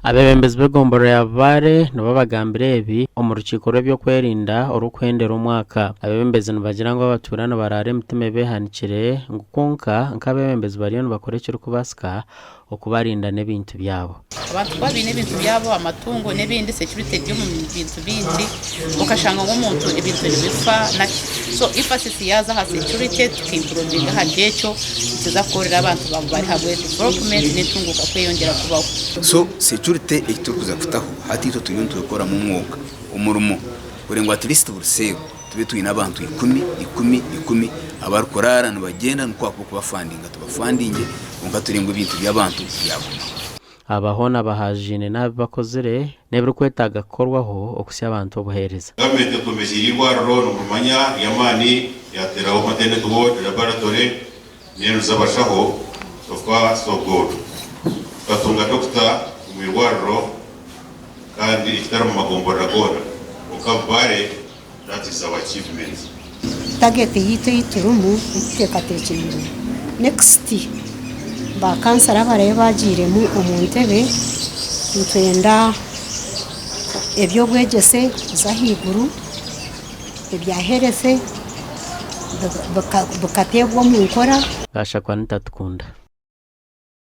Abebembezi b'egomboro ya Bubaare nibo bagambire ebi omu rukiiko rw'ebyo kwerinda orukwendera omwaka. Abebembezi nibagira ngu abatuura nibaraara emitima ebeehanikire ngu konka nk'abebembezi bariyo nibakora ekirikubasika okubarinda n'ebintu byabo. Abantu babiine ebintu byabo amatungo n'ebindi security by'omu bintu bingi okashanga ng'omuntu ebintu nibifa so emphasis yaza ha security tukimproving ha kyekyo kiza kukorera abantu bari habwe development n'entunguka kweyongera kubaho. So security ekitukuza kutaho hati ito tuyuntu tukora mu mwuga umurimo kurenga at least burusego tube tuyina abantu 10 abarukorara nibagenda nkwako kubafandinga tubafandinge onka turenga ibintu by'abantu byabo. Abahona bahajine n'abakozere nebero kwetaga korwaho okusya abantu obuhereza. Gavumenti tumezirirwa rolo n'umanya yamani yateraho maternity ward laboratory nenu zabashaho so far so good. Katunga dokta mwirwaro kandi ifitara mu magombora gora ukabare that is our achievement. Target yiturumu itekatekero next ba kansara bare bagiremu omuntebe ntwenda eby'obwegyese zahiguru ebyaherese bakategwa mu nkora gashakwa nitatukunda.